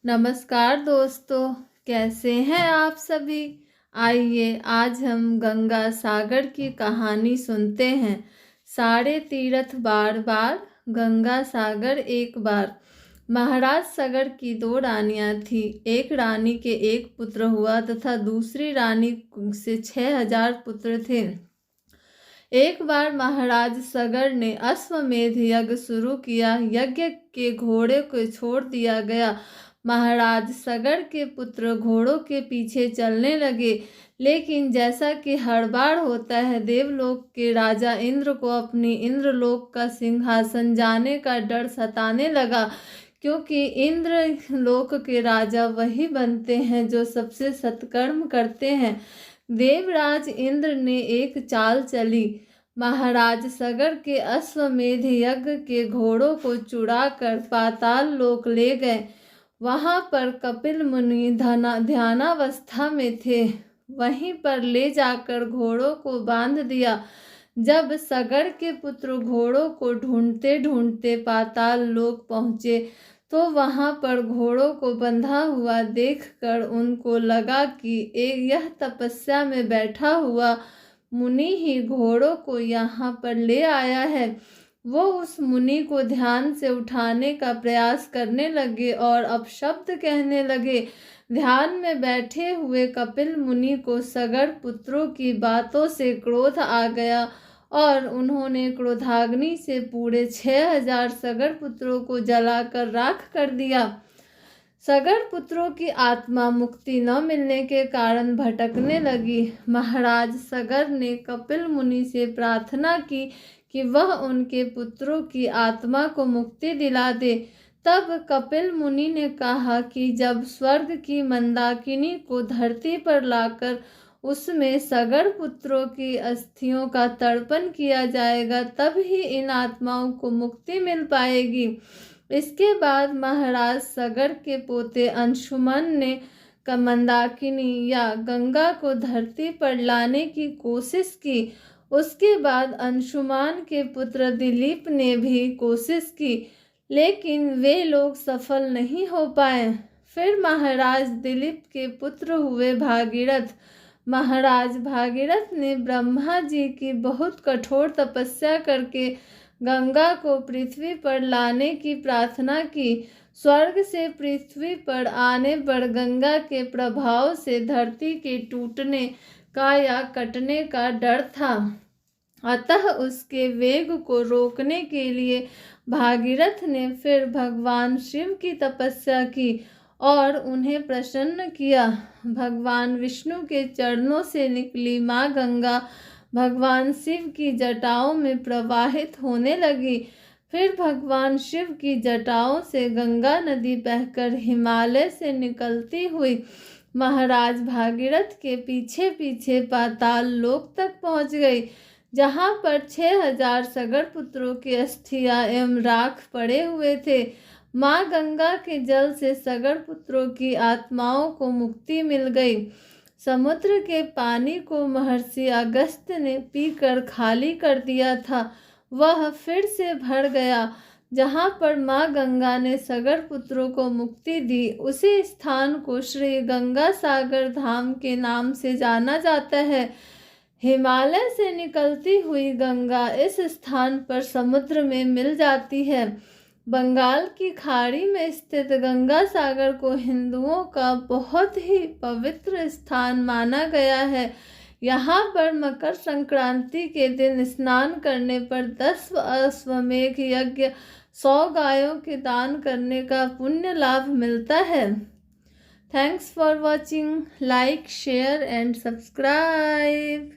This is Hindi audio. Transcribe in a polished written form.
नमस्कार दोस्तों, कैसे हैं आप सभी। आइए आज हम गंगा सागर की कहानी सुनते हैं। सारे तीर्थ बार बार, गंगा सागर एक बार। महाराज सगर की 2 रानियां थी। एक रानी के एक पुत्र हुआ तथा दूसरी रानी से 6000 पुत्र थे। एक बार महाराज सगर ने अश्वमेध यज्ञ शुरू किया। यज्ञ के घोड़े को छोड़ दिया गया। महाराज सगर के पुत्र घोड़ों के पीछे चलने लगे, लेकिन जैसा कि हर बार होता है, देवलोक के राजा इंद्र को अपनी इंद्रलोक का सिंहासन जाने का डर सताने लगा, क्योंकि इंद्र लोक के राजा वही बनते हैं जो सबसे सत्कर्म करते हैं। देवराज इंद्र ने एक चाल चली। महाराज सगर के अश्वमेध यज्ञ के घोड़ों को चुराकर पाताल लोक ले गए। वहां पर कपिल मुनि ध्यानावस्था में थे। वहीं पर ले जाकर घोड़ों को बांध दिया। जब सगर के पुत्र घोड़ों को ढूंढते ढूंढते पाताल लोक पहुंचे तो वहां पर घोड़ों को बंधा हुआ देखकर उनको लगा कि यह तपस्या में बैठा हुआ मुनि ही घोड़ों को यहाँ पर ले आया है। वो उस मुनि को ध्यान से उठाने का प्रयास करने लगे और अपशब्द कहने लगे। ध्यान में बैठे हुए कपिल मुनि को सगर पुत्रों की बातों से क्रोध आ गया और उन्होंने क्रोधाग्नि से पूरे 6000 सगर पुत्रों को जलाकर राख कर दिया। सगर पुत्रों की आत्मा मुक्ति न मिलने के कारण भटकने लगी। महाराज सगर ने कपिल मुनि से प्रार्थना की कि वह उनके पुत्रों की आत्मा को मुक्ति दिला दे। तब कपिल मुनि ने कहा कि जब स्वर्ग की मंदाकिनी को धरती पर लाकर उसमें सगर पुत्रों की अस्थियों का तर्पण किया जाएगा, तब ही इन आत्माओं को मुक्ति मिल पाएगी। इसके बाद महाराज सगर के पोते अंशुमन ने मंदाकिनी या गंगा को धरती पर लाने की कोशिश की। उसके बाद अंशुमान के पुत्र दिलीप ने भी कोशिश की, लेकिन वे लोग सफल नहीं हो पाए। फिर महाराज दिलीप के पुत्र हुए भागीरथ। महाराज भागीरथ ने ब्रह्मा जी की बहुत कठोर तपस्या करके गंगा को पृथ्वी पर लाने की प्रार्थना की। स्वर्ग से पृथ्वी पर आने पर गंगा के प्रभाव से धरती के टूटने का या कटने का डर था, अतः उसके वेग को रोकने के लिए भागीरथ ने फिर भगवान शिव की तपस्या की और उन्हें प्रसन्न किया। भगवान विष्णु के चरणों से निकली माँ गंगा भगवान शिव की जटाओं में प्रवाहित होने लगी। फिर भगवान शिव की जटाओं से गंगा नदी बहकर हिमालय से निकलती हुई महाराज भागीरथ के पीछे पीछे पाताल लोक तक पहुँच गई, जहाँ पर 6000 सगर पुत्रों की अस्थियां एवं राख पड़े हुए थे। माँ गंगा के जल से सगर पुत्रों की आत्माओं को मुक्ति मिल गई। समुद्र के पानी को महर्षि अगस्त्य ने पीकर खाली कर दिया था, वह फिर से भर गया। जहाँ पर माँ गंगा ने सगर पुत्रों को मुक्ति दी, उसी स्थान को श्री गंगा सागर धाम के नाम से जाना जाता है। हिमालय से निकलती हुई गंगा इस स्थान पर समुद्र में मिल जाती है। बंगाल की खाड़ी में स्थित गंगा सागर को हिंदुओं का बहुत ही पवित्र स्थान माना गया है। यहाँ पर मकर संक्रांति के दिन स्नान करने पर 10 अश्वमेध यज्ञ 100 गायों के दान करने का पुण्य लाभ मिलता है। Thanks for watching. Like, share and subscribe.